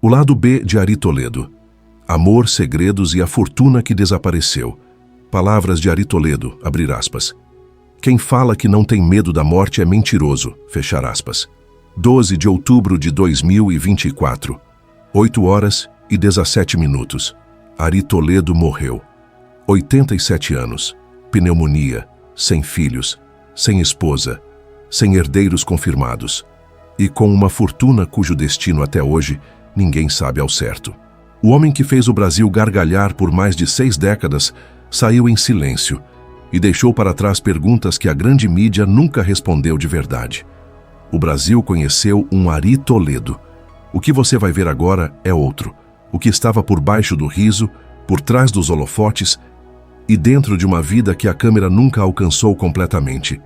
O lado B de Ari Toledo. Amor, segredos e a fortuna que desapareceu. Palavras de Ari Toledo, abrir aspas. Quem fala que não tem medo da morte é mentiroso, fechar aspas. 12 de outubro de 2024, 8 horas e 17 minutos. Ari Toledo morreu. 87 anos, pneumonia, sem filhos, sem esposa, sem herdeiros confirmados e com uma fortuna cujo destino até hoje ninguém sabe ao certo. O homem que fez o Brasil gargalhar por mais de 6 décadas saiu em silêncio e deixou para trás perguntas que a grande mídia nunca respondeu de verdade. O Brasil conheceu um Ari Toledo. O que você vai ver agora é outro. O que estava por baixo do riso, por trás dos holofotes e dentro de uma vida que a câmera nunca alcançou completamente.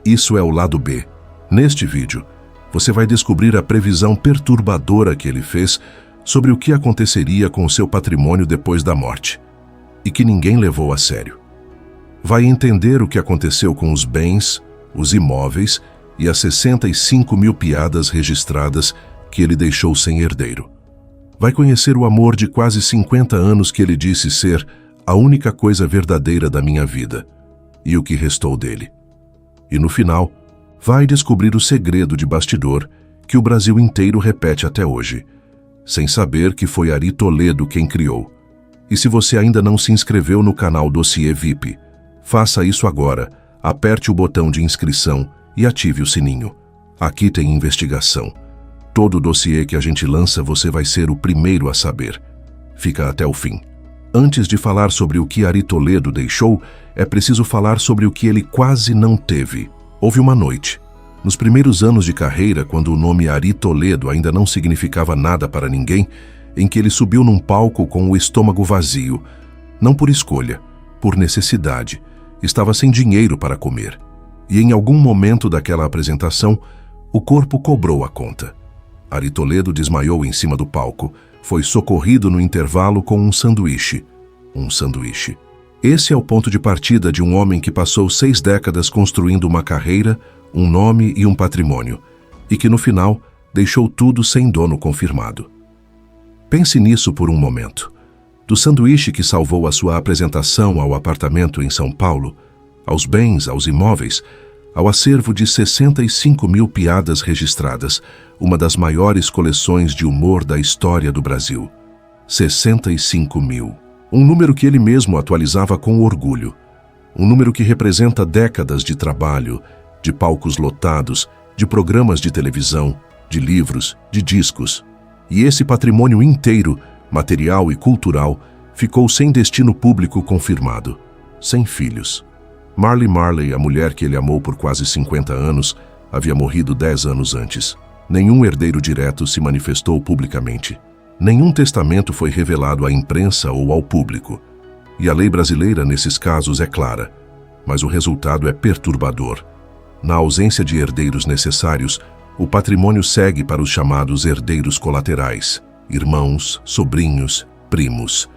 Isso é o lado B. Neste vídeo, você vai descobrir a previsão perturbadora que ele fez sobre o que aconteceria com o seu patrimônio depois da morte, e que ninguém levou a sério. Vai entender o que aconteceu com os bens, os imóveis e as 65 mil piadas registradas que ele deixou sem herdeiro. Vai conhecer o amor de quase 50 anos que ele disse ser a única coisa verdadeira da minha vida, e o que restou dele. E no final, vai descobrir o segredo de bastidor que o Brasil inteiro repete até hoje, sem saber que foi Ari Toledo quem criou. E se você ainda não se inscreveu no canal Dossiê VIP, faça isso agora, aperte o botão de inscrição e ative o sininho. Aqui tem investigação. Todo dossiê que a gente lança você vai ser o primeiro a saber. Fica até o fim. Antes de falar sobre o que Ari Toledo deixou, é preciso falar sobre o que ele quase não teve. Houve uma noite, nos primeiros anos de carreira, quando o nome Ari Toledo ainda não significava nada para ninguém, em que ele subiu num palco com o estômago vazio, não por escolha, por necessidade. Estava sem dinheiro para comer. E em algum momento daquela apresentação, o corpo cobrou a conta. Ari Toledo desmaiou em cima do palco. Foi socorrido no intervalo com um sanduíche. Um sanduíche. Esse é o ponto de partida de um homem que passou 6 décadas construindo uma carreira, um nome e um patrimônio, e que no final deixou tudo sem dono confirmado. Pense nisso por um momento. Do sanduíche que salvou a sua apresentação ao apartamento em São Paulo, aos bens, aos imóveis, ao acervo de 65 mil piadas registradas, uma das maiores coleções de humor da história do Brasil. 65 mil. Um número que ele mesmo atualizava com orgulho. Um número que representa décadas de trabalho, de palcos lotados, de programas de televisão, de livros, de discos. E esse patrimônio inteiro, material e cultural, ficou sem destino público confirmado, sem filhos. Marley, a mulher que ele amou por quase 50 anos, havia morrido 10 anos antes. Nenhum herdeiro direto se manifestou publicamente. Nenhum testamento foi revelado à imprensa ou ao público. E a lei brasileira nesses casos é clara, mas o resultado é perturbador. Na ausência de herdeiros necessários, o patrimônio segue para os chamados herdeiros colaterais, irmãos, sobrinhos, primos.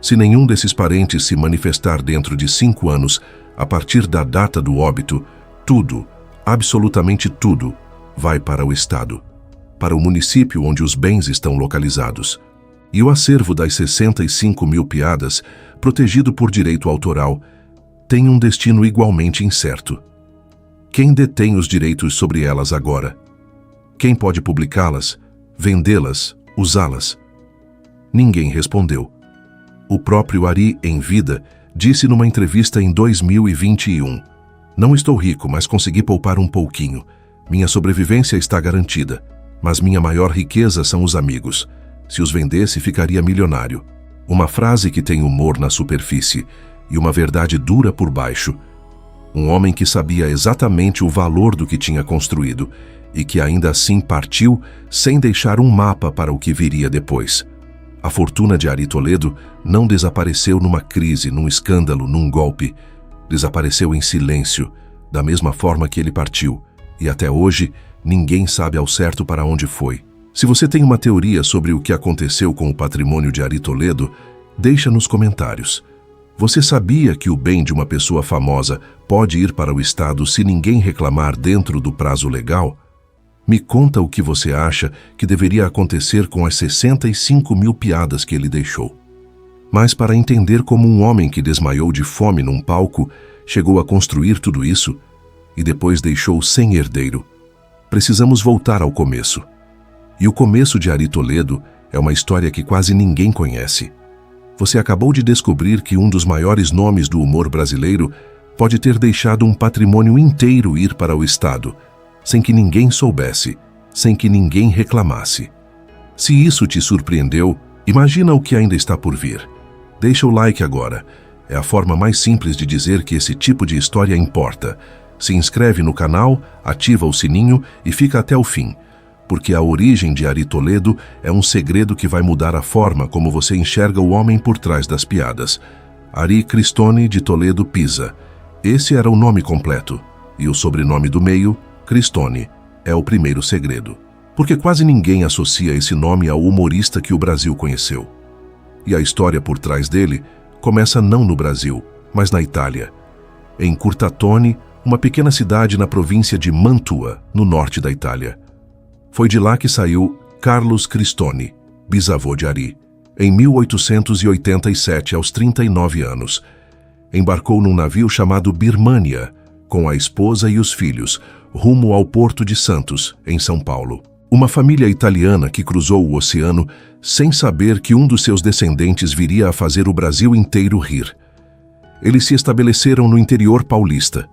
Se nenhum desses parentes se manifestar dentro de 5 anos, a partir da data do óbito, tudo, absolutamente tudo, vai para o Estado, para o município onde os bens estão localizados. E o acervo das 65 mil piadas, protegido por direito autoral, tem um destino igualmente incerto. Quem detém os direitos sobre elas agora? Quem pode publicá-las, vendê-las, usá-las? Ninguém respondeu. O próprio Ari, em vida, disse numa entrevista em 2021, "Não estou rico, mas consegui poupar um pouquinho. Minha sobrevivência está garantida, mas minha maior riqueza são os amigos. Se os vendesse, ficaria milionário." Uma frase que tem humor na superfície e uma verdade dura por baixo. Um homem que sabia exatamente o valor do que tinha construído e que ainda assim partiu sem deixar um mapa para o que viria depois. A fortuna de Ari Toledo não desapareceu numa crise, num escândalo, num golpe. Desapareceu em silêncio, da mesma forma que ele partiu. E até hoje, ninguém sabe ao certo para onde foi. Se você tem uma teoria sobre o que aconteceu com o patrimônio de Ari Toledo, deixa nos comentários. Você sabia que o bem de uma pessoa famosa pode ir para o Estado se ninguém reclamar dentro do prazo legal? Me conta o que você acha que deveria acontecer com as 65 mil piadas que ele deixou. Mas para entender como um homem que desmaiou de fome num palco chegou a construir tudo isso e depois deixou sem herdeiro, precisamos voltar ao começo. E o começo de Ari Toledo é uma história que quase ninguém conhece. Você acabou de descobrir que um dos maiores nomes do humor brasileiro pode ter deixado um patrimônio inteiro ir para o Estado, sem que ninguém soubesse, sem que ninguém reclamasse. Se isso te surpreendeu, imagina o que ainda está por vir. Deixa o like agora. É a forma mais simples de dizer que esse tipo de história importa. Se inscreve no canal, ativa o sininho e fica até o fim, porque a origem de Ari Toledo é um segredo que vai mudar a forma como você enxerga o homem por trás das piadas. Ari Cristone de Toledo Pisa. Esse era o nome completo, e o sobrenome do meio, Cristone, é o primeiro segredo. Porque quase ninguém associa esse nome ao humorista que o Brasil conheceu. E a história por trás dele começa não no Brasil, mas na Itália. Em Curtatone, uma pequena cidade na província de Mantua, no norte da Itália. Foi de lá que saiu Carlos Cristone, bisavô de Ari. Em 1887, aos 39 anos, embarcou num navio chamado Birmania, com a esposa e os filhos, rumo ao Porto de Santos, em São Paulo. Uma família italiana que cruzou o oceano sem saber que um dos seus descendentes viria a fazer o Brasil inteiro rir. Eles se estabeleceram no interior paulista,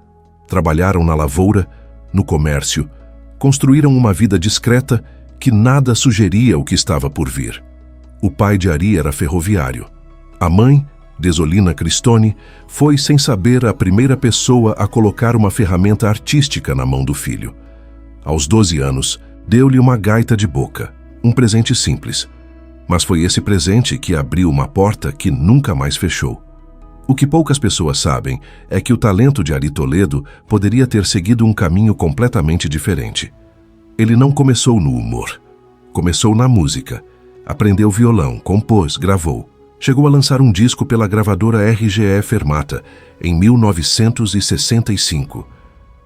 trabalharam na lavoura, no comércio, construíram uma vida discreta que nada sugeria o que estava por vir. O pai de Ari era ferroviário. A mãe, Desolina Cristone, foi, sem saber, a primeira pessoa a colocar uma ferramenta artística na mão do filho. Aos 12 anos, deu-lhe uma gaita de boca, um presente simples. Mas foi esse presente que abriu uma porta que nunca mais fechou. O que poucas pessoas sabem é que o talento de Ari Toledo poderia ter seguido um caminho completamente diferente. Ele não começou no humor. Começou na música. Aprendeu violão, compôs, gravou. Chegou a lançar um disco pela gravadora RGE Fermata, em 1965,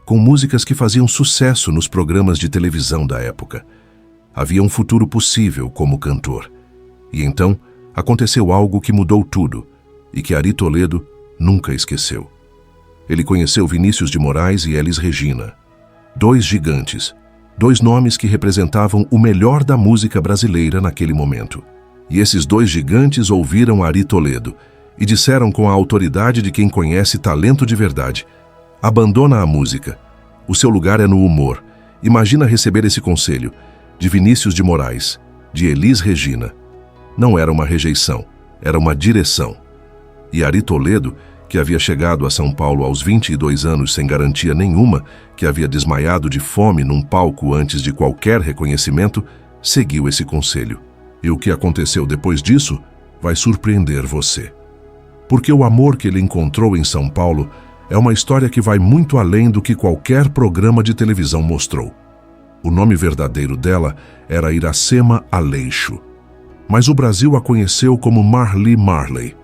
com músicas que faziam sucesso nos programas de televisão da época. Havia um futuro possível como cantor. E então, aconteceu algo que mudou tudo, e que Ari Toledo nunca esqueceu. Ele conheceu Vinícius de Moraes e Elis Regina. Dois gigantes, dois nomes que representavam o melhor da música brasileira naquele momento. E esses dois gigantes ouviram Ari Toledo e disseram com a autoridade de quem conhece talento de verdade: abandona a música. O seu lugar é no humor. Imagina receber esse conselho de Vinícius de Moraes, de Elis Regina. Não era uma rejeição, era uma direção. E Ari Toledo, que havia chegado a São Paulo aos 22 anos sem garantia nenhuma, que havia desmaiado de fome num palco antes de qualquer reconhecimento, seguiu esse conselho. E o que aconteceu depois disso vai surpreender você. Porque o amor que ele encontrou em São Paulo é uma história que vai muito além do que qualquer programa de televisão mostrou. O nome verdadeiro dela era Iracema Aleixo. Mas o Brasil a conheceu como Marli Marley.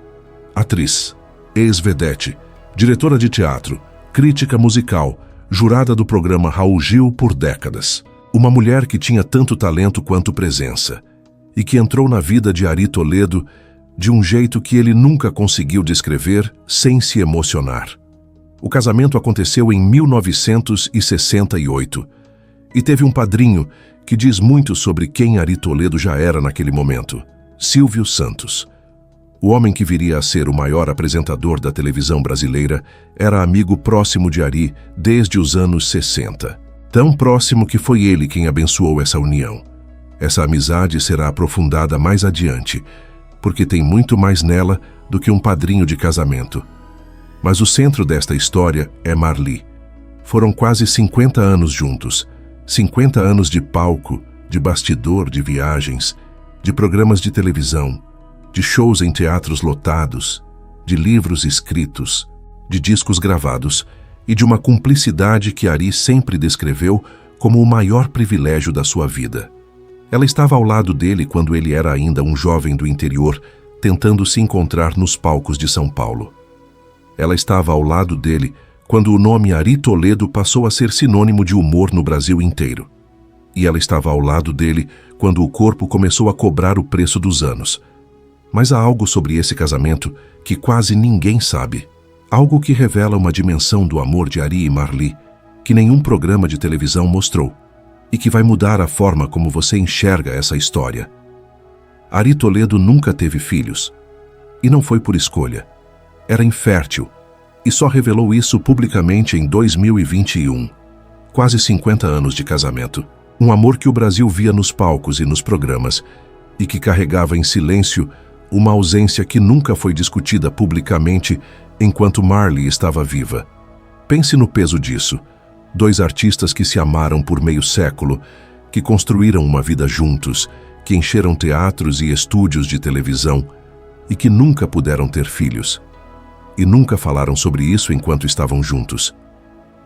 Atriz, ex-vedete, diretora de teatro, crítica musical, jurada do programa Raul Gil por décadas. Uma mulher que tinha tanto talento quanto presença. E que entrou na vida de Ari Toledo de um jeito que ele nunca conseguiu descrever sem se emocionar. O casamento aconteceu em 1968 e teve um padrinho que diz muito sobre quem Ari Toledo já era naquele momento: Silvio Santos. O homem que viria a ser o maior apresentador da televisão brasileira era amigo próximo de Ari desde os anos 60. Tão próximo que foi ele quem abençoou essa união. Essa amizade será aprofundada mais adiante, porque tem muito mais nela do que um padrinho de casamento. Mas o centro desta história é Marli. Foram quase 50 anos juntos, 50 anos de palco, de bastidor, de viagens, de programas de televisão, de shows em teatros lotados, de livros escritos, de discos gravados e de uma cumplicidade que Ari sempre descreveu como o maior privilégio da sua vida. Ela estava ao lado dele quando ele era ainda um jovem do interior, tentando se encontrar nos palcos de São Paulo. Ela estava ao lado dele quando o nome Ari Toledo passou a ser sinônimo de humor no Brasil inteiro. e ela estava ao lado dele quando o corpo começou a cobrar o preço dos anos. Mas há algo sobre esse casamento que quase ninguém sabe. Algo que revela uma dimensão do amor de Ari e Marli que nenhum programa de televisão mostrou e que vai mudar a forma como você enxerga essa história. Ari Toledo nunca teve filhos. E não foi por escolha. Era infértil e só revelou isso publicamente em 2021. Quase 50 anos de casamento. Um amor que o Brasil via nos palcos e nos programas e que carregava em silêncio uma ausência que nunca foi discutida publicamente enquanto Marli estava viva. Pense no peso disso. 2 artistas que se amaram por meio século, que construíram uma vida juntos, que encheram teatros e estúdios de televisão e que nunca puderam ter filhos. E nunca falaram sobre isso enquanto estavam juntos.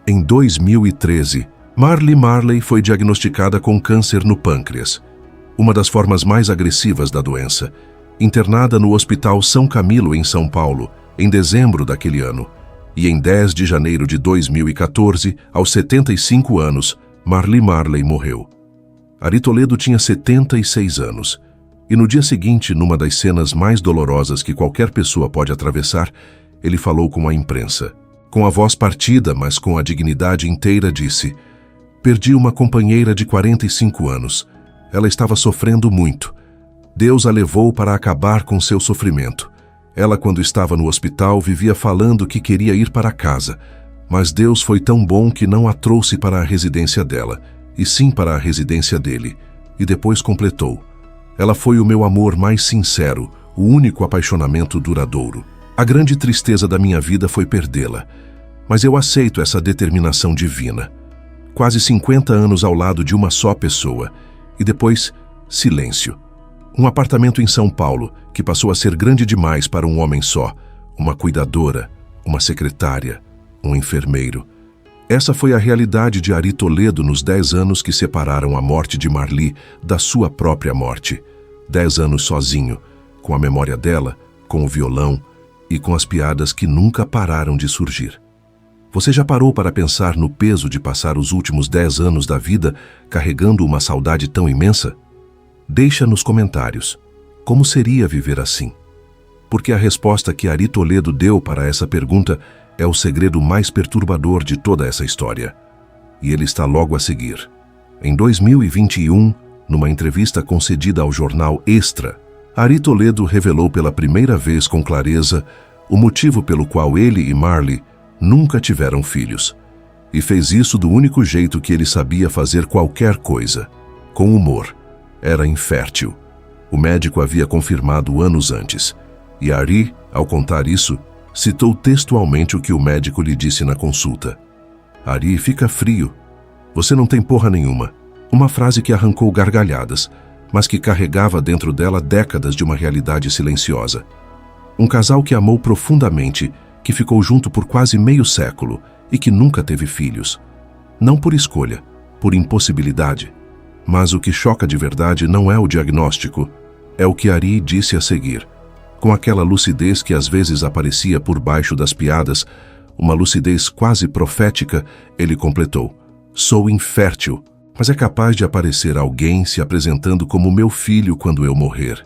Em 2013, Marli Marley foi diagnosticada com câncer no pâncreas, uma das formas mais agressivas da doença, internada no Hospital São Camilo, em São Paulo, em dezembro daquele ano. E em 10 de janeiro de 2014, aos 75 anos, Marli Marley morreu. Ari Toledo tinha 76 anos. E no dia seguinte, numa das cenas mais dolorosas que qualquer pessoa pode atravessar, ele falou com a imprensa. Com a voz partida, mas com a dignidade inteira, disse: "Perdi uma companheira de 45 anos. Ela estava sofrendo muito. Deus a levou para acabar com seu sofrimento. Ela, quando estava no hospital, vivia falando que queria ir para casa, mas Deus foi tão bom que não a trouxe para a residência dela, e sim para a residência dele." E depois completou: "Ela foi o meu amor mais sincero, o único apaixonamento duradouro. A grande tristeza da minha vida foi perdê-la, mas eu aceito essa determinação divina." Quase 50 anos ao lado de uma só pessoa, e depois, silêncio. Um apartamento em São Paulo que passou a ser grande demais para um homem só, uma cuidadora, uma secretária, um enfermeiro. Essa foi a realidade de Ari Toledo nos 10 anos que separaram a morte de Marli da sua própria morte. 10 anos sozinho, com a memória dela, com o violão e com as piadas que nunca pararam de surgir. Você já parou para pensar no peso de passar os últimos 10 anos da vida carregando uma saudade tão imensa? Deixa nos comentários como seria viver assim. Porque a resposta que Ari Toledo deu para essa pergunta é o segredo mais perturbador de toda essa história. E ele está logo a seguir. Em 2021, numa entrevista concedida ao jornal Extra, Ari Toledo revelou pela primeira vez com clareza o motivo pelo qual ele e Marli nunca tiveram filhos. E fez isso do único jeito que ele sabia fazer qualquer coisa: com humor. Era infértil. O médico havia confirmado anos antes. E Ari, ao contar isso, citou textualmente o que o médico lhe disse na consulta. "Ari, fica frio. Você não tem porra nenhuma." Uma frase que arrancou gargalhadas, mas que carregava dentro dela décadas de uma realidade silenciosa. Um casal que amou profundamente, que ficou junto por quase meio século e que nunca teve filhos. Não por escolha, por impossibilidade. Mas o que choca de verdade não é o diagnóstico, é o que Ari disse a seguir. Com aquela lucidez que às vezes aparecia por baixo das piadas, uma lucidez quase profética, ele completou: "Sou infértil, mas é capaz de aparecer alguém se apresentando como meu filho quando eu morrer."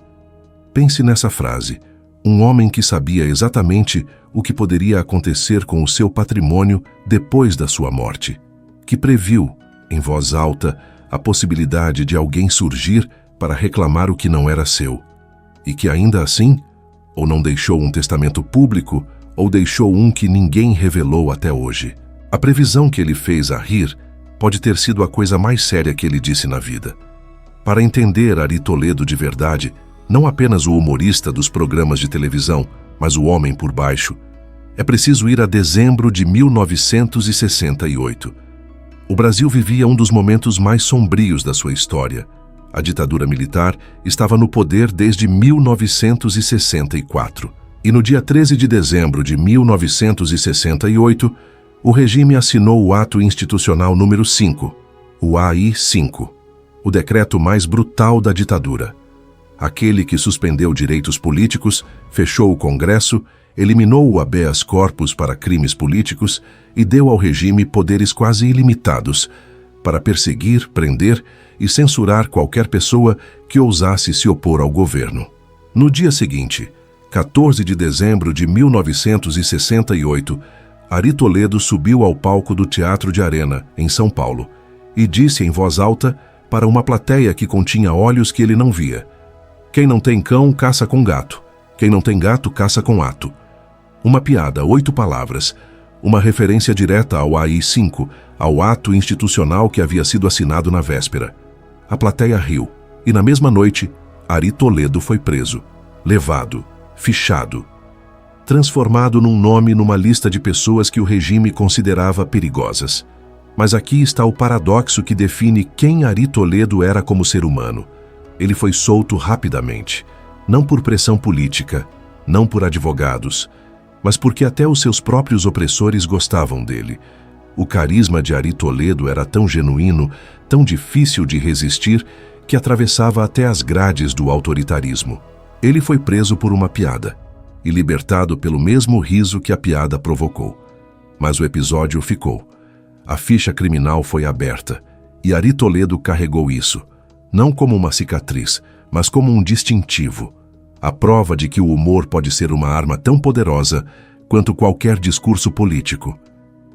Pense nessa frase. Um homem que sabia exatamente o que poderia acontecer com o seu patrimônio depois da sua morte, que previu, em voz alta, a possibilidade de alguém surgir para reclamar o que não era seu, e que ainda assim, ou não deixou um testamento público, ou deixou um que ninguém revelou até hoje. A previsão que ele fez a rir pode ter sido a coisa mais séria que ele disse na vida. Para entender Ari Toledo de verdade, não apenas o humorista dos programas de televisão, mas o homem por baixo, é preciso ir a dezembro de 1968. O Brasil vivia um dos momentos mais sombrios da sua história. A ditadura militar estava no poder desde 1964. E no dia 13 de dezembro de 1968, o regime assinou o Ato Institucional número 5, o AI-5, o decreto mais brutal da ditadura. Aquele que suspendeu direitos políticos, fechou o Congresso, eliminou o habeas corpus para crimes políticos e deu ao regime poderes quase ilimitados para perseguir, prender e censurar qualquer pessoa que ousasse se opor ao governo. No dia seguinte, 14 de dezembro de 1968, Ari Toledo subiu ao palco do Teatro de Arena, em São Paulo, e disse em voz alta para uma plateia que continha olhos que ele não via: "Quem não tem cão, caça com gato. Quem não tem gato, caça com ato." Uma piada, 8 palavras, uma referência direta ao AI-5, ao ato institucional que havia sido assinado na véspera. A plateia riu, e na mesma noite, Ari Toledo foi preso, levado, fichado, transformado num nome numa lista de pessoas que o regime considerava perigosas. Mas aqui está o paradoxo que define quem Ari Toledo era como ser humano. Ele foi solto rapidamente, não por pressão política, não por advogados, mas porque até os seus próprios opressores gostavam dele. O carisma de Ari Toledo era tão genuíno, tão difícil de resistir, que atravessava até as grades do autoritarismo. Ele foi preso por uma piada e libertado pelo mesmo riso que a piada provocou. Mas o episódio ficou. A ficha criminal foi aberta e Ari Toledo carregou isso, não como uma cicatriz, mas como um distintivo. A prova de que o humor pode ser uma arma tão poderosa quanto qualquer discurso político.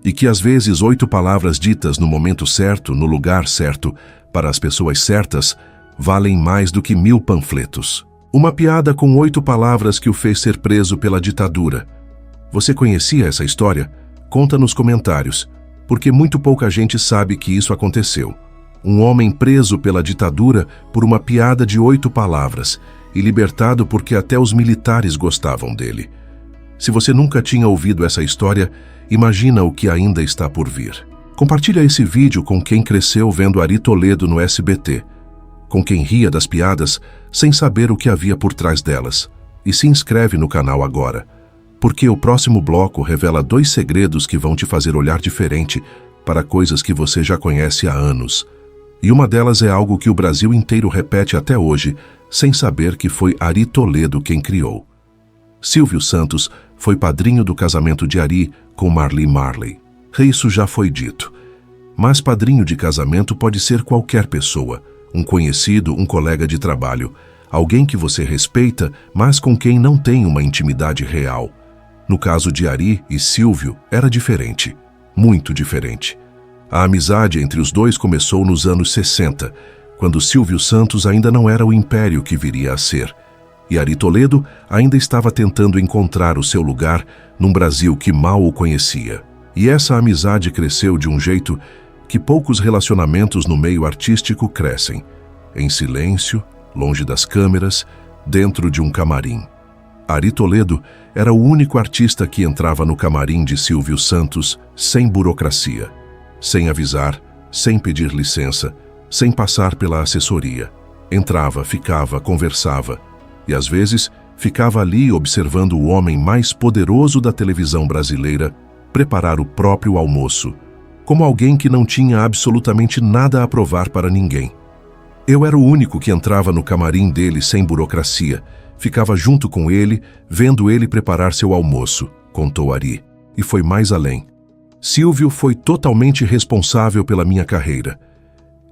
E que às vezes 8 palavras ditas no momento certo, no lugar certo, para as pessoas certas, valem mais do que 1000 panfletos. Uma piada com 8 palavras que o fez ser preso pela ditadura. Você conhecia essa história? Conta nos comentários, porque muito pouca gente sabe que isso aconteceu. Um homem preso pela ditadura por uma piada de 8 palavras e libertado porque até os militares gostavam dele. Se você nunca tinha ouvido essa história, imagina o que ainda está por vir. Compartilha esse vídeo com quem cresceu vendo Ari Toledo no SBT, com quem ria das piadas sem saber o que havia por trás delas. E se inscreve no canal agora, porque o próximo bloco revela 2 segredos que vão te fazer olhar diferente para coisas que você já conhece há anos. E uma delas é algo que o Brasil inteiro repete até hoje, sem saber que foi Ari Toledo quem criou. Silvio Santos foi padrinho do casamento de Ari com Marli Marley. Isso já foi dito. Mas padrinho de casamento pode ser qualquer pessoa, um conhecido, um colega de trabalho, alguém que você respeita, mas com quem não tem uma intimidade real. No caso de Ari e Silvio, era diferente, muito diferente. A amizade entre os dois começou nos anos 60, quando Silvio Santos ainda não era o império que viria a ser, e Ari Toledo ainda estava tentando encontrar o seu lugar num Brasil que mal o conhecia. E essa amizade cresceu de um jeito que poucos relacionamentos no meio artístico crescem, em silêncio, longe das câmeras, dentro de um camarim. Ari Toledo era o único artista que entrava no camarim de Silvio Santos sem burocracia, sem avisar, sem pedir licença, sem passar pela assessoria. Entrava, ficava, conversava e às vezes ficava ali observando o homem mais poderoso da televisão brasileira preparar o próprio almoço, como alguém que não tinha absolutamente nada a provar para ninguém. Eu era o único que entrava no camarim dele sem burocracia, ficava junto com ele, vendo ele preparar seu almoço, contou Ari, e foi mais além. Silvio foi totalmente responsável pela minha carreira.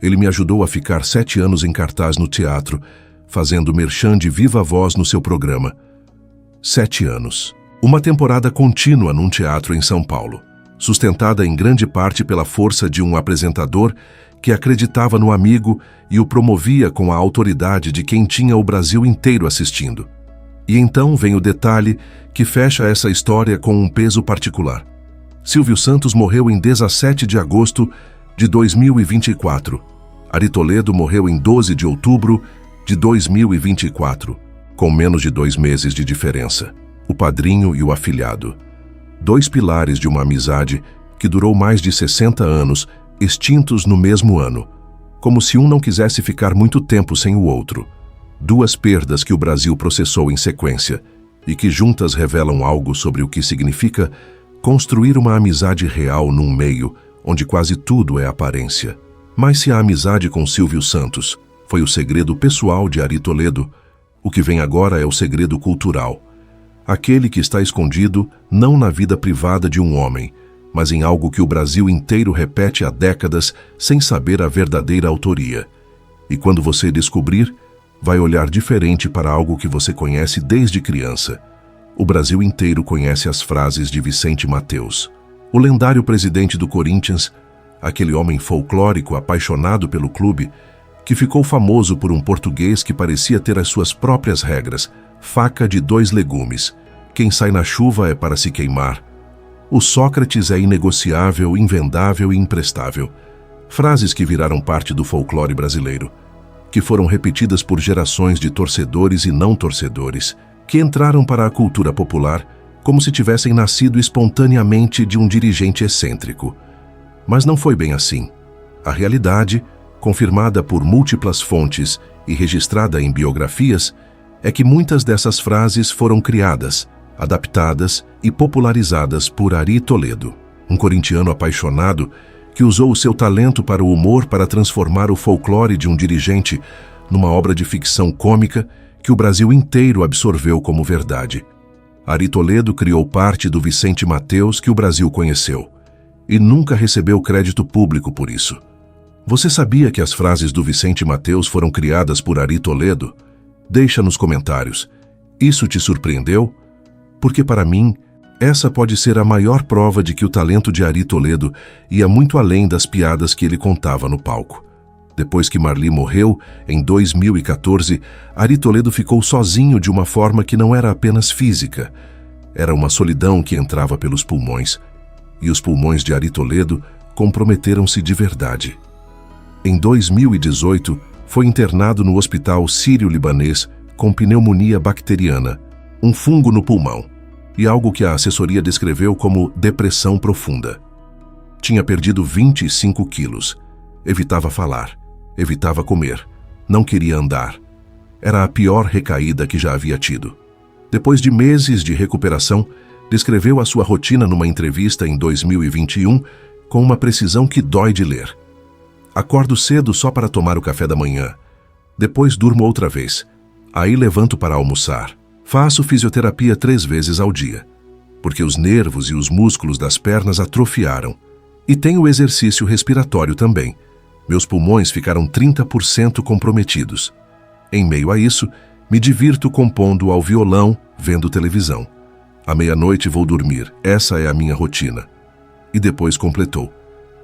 Ele me ajudou a ficar 7 anos em cartaz no teatro, fazendo merchan de viva voz no seu programa. 7 anos. Uma temporada contínua num teatro em São Paulo, sustentada em grande parte pela força de um apresentador que acreditava no amigo e o promovia com a autoridade de quem tinha o Brasil inteiro assistindo. E então vem o detalhe que fecha essa história com um peso particular. Silvio Santos morreu em 17 de agosto de 2024. Ari Toledo morreu em 12 de outubro de 2024, com menos de 2 meses de diferença. O padrinho e o afilhado. 2 pilares de uma amizade que durou mais de 60 anos, extintos no mesmo ano, como se um não quisesse ficar muito tempo sem o outro. 2 perdas que o Brasil processou em sequência e que juntas revelam algo sobre o que significa construir uma amizade real num meio onde quase tudo é aparência. Mas se a amizade com Silvio Santos foi o segredo pessoal de Ari Toledo, o que vem agora é o segredo cultural. Aquele que está escondido não na vida privada de um homem, mas em algo que o Brasil inteiro repete há décadas sem saber a verdadeira autoria. E quando você descobrir, vai olhar diferente para algo que você conhece desde criança. O Brasil inteiro conhece as frases de Vicente Matteus, o lendário presidente do Corinthians, aquele homem folclórico apaixonado pelo clube, que ficou famoso por um português que parecia ter as suas próprias regras, faca de 2 legumes, quem sai na chuva é para se queimar. O Sócrates é inegociável, invendável e imprestável. Frases que viraram parte do folclore brasileiro, que foram repetidas por gerações de torcedores e não torcedores, que entraram para a cultura popular como se tivessem nascido espontaneamente de um dirigente excêntrico. Mas não foi bem assim. A realidade, confirmada por múltiplas fontes e registrada em biografias, é que muitas dessas frases foram criadas, adaptadas e popularizadas por Ari Toledo, um corintiano apaixonado que usou o seu talento para o humor para transformar o folclore de um dirigente numa obra de ficção cômica que o Brasil inteiro absorveu como verdade. Ari Toledo criou parte do Vicente Matteus que o Brasil conheceu e nunca recebeu crédito público por isso. Você sabia que as frases do Vicente Matteus foram criadas por Ari Toledo? Deixa nos comentários. Isso te surpreendeu? Porque para mim, essa pode ser a maior prova de que o talento de Ari Toledo ia muito além das piadas que ele contava no palco. Depois que Marli morreu, em 2014, Ari Toledo ficou sozinho de uma forma que não era apenas física. Era uma solidão que entrava pelos pulmões. E os pulmões de Ari Toledo comprometeram-se de verdade. Em 2018, foi internado no Hospital Sírio-Libanês com pneumonia bacteriana, um fungo no pulmão, e algo que a assessoria descreveu como depressão profunda. Tinha perdido 25 quilos. Evitava falar, evitava comer, não queria andar. Era a pior recaída que já havia tido. Depois de meses de recuperação, descreveu a sua rotina numa entrevista em 2021 com uma precisão que dói de ler. Acordo cedo só para tomar o café da manhã. Depois durmo outra vez. Aí levanto para almoçar. Faço fisioterapia 3 vezes ao dia, porque os nervos e os músculos das pernas atrofiaram. E tenho exercício respiratório também. Meus pulmões ficaram 30% comprometidos. Em meio a isso, me divirto compondo ao violão, vendo televisão. À meia-noite vou dormir. Essa é a minha rotina. E depois completou: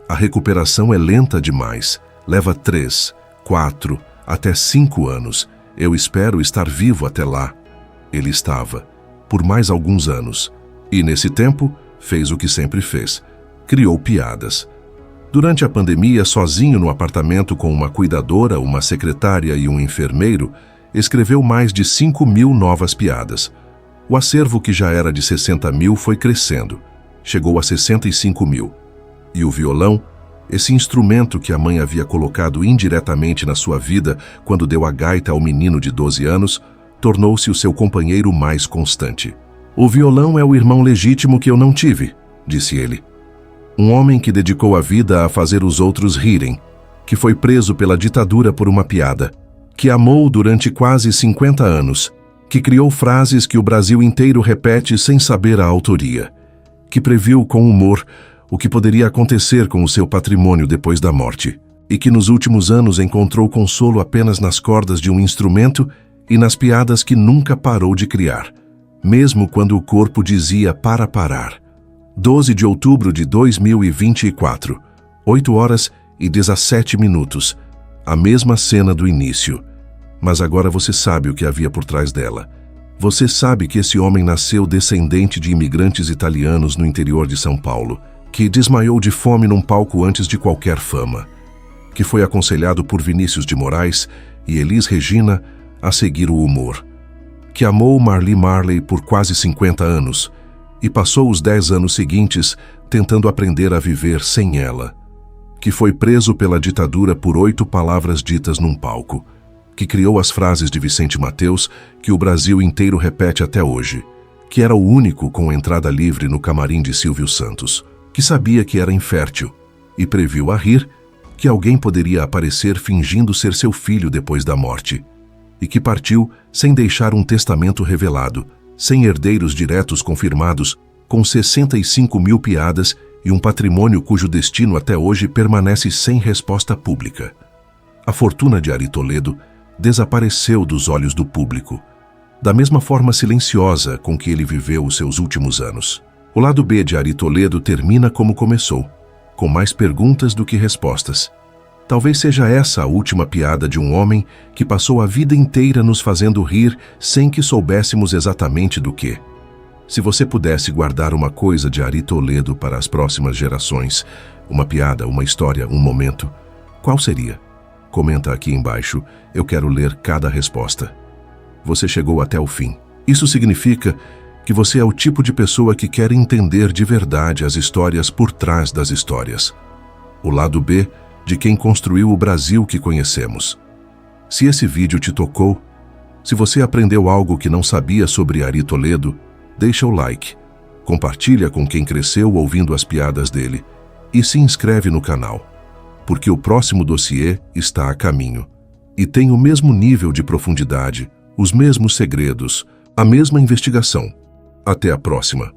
a recuperação é lenta demais. Leva 3, 4, até 5 anos. Eu espero estar vivo até lá. Ele estava, por mais alguns anos. E nesse tempo, fez o que sempre fez. Criou piadas. Durante a pandemia, sozinho no apartamento com uma cuidadora, uma secretária e um enfermeiro, escreveu mais de 5.000 novas piadas. O acervo, que já era de 60.000, foi crescendo. Chegou a 65.000. E o violão, esse instrumento que a mãe havia colocado indiretamente na sua vida quando deu a gaita ao menino de 12 anos, tornou-se o seu companheiro mais constante. O violão é o irmão legítimo que eu não tive, disse ele. Um homem que dedicou a vida a fazer os outros rirem, que foi preso pela ditadura por uma piada, que amou durante quase 50 anos, que criou frases que o Brasil inteiro repete sem saber a autoria, que previu com humor o que poderia acontecer com o seu patrimônio depois da morte, e que nos últimos anos encontrou consolo apenas nas cordas de um instrumento e nas piadas que nunca parou de criar, mesmo quando o corpo dizia para parar. 12 de outubro de 2024, 8h17, a mesma cena do início. Mas agora você sabe o que havia por trás dela. Você sabe que esse homem nasceu descendente de imigrantes italianos no interior de São Paulo, que desmaiou de fome num palco antes de qualquer fama, que foi aconselhado por Vinícius de Moraes e Elis Regina a seguir o humor, que amou Marli Marley por quase 50 anos e passou os 10 anos seguintes tentando aprender a viver sem ela, que foi preso pela ditadura por 8 palavras ditas num palco, que criou as frases de Vicente Matteus que o Brasil inteiro repete até hoje, que era o único com entrada livre no camarim de Silvio Santos, que sabia que era infértil e previu a rir que alguém poderia aparecer fingindo ser seu filho depois da morte, e que partiu sem deixar um testamento revelado, sem herdeiros diretos confirmados, com 65.000 piadas e um patrimônio cujo destino até hoje permanece sem resposta pública. A fortuna de Ari Toledo desapareceu dos olhos do público, da mesma forma silenciosa com que ele viveu os seus últimos anos. O lado B de Ari Toledo termina como começou, com mais perguntas do que respostas. Talvez seja essa a última piada de um homem que passou a vida inteira nos fazendo rir sem que soubéssemos exatamente do que. Se você pudesse guardar uma coisa de Ari Toledo para as próximas gerações, uma piada, uma história, um momento, qual seria? Comenta aqui embaixo, eu quero ler cada resposta. Você chegou até o fim. Isso significa que você é o tipo de pessoa que quer entender de verdade as histórias por trás das histórias. O lado B de quem construiu o Brasil que conhecemos. Se esse vídeo te tocou, se você aprendeu algo que não sabia sobre Ari Toledo, deixa o like, compartilha com quem cresceu ouvindo as piadas dele e se inscreve no canal, porque o próximo dossiê está a caminho e tem o mesmo nível de profundidade, os mesmos segredos, a mesma investigação. Até a próxima.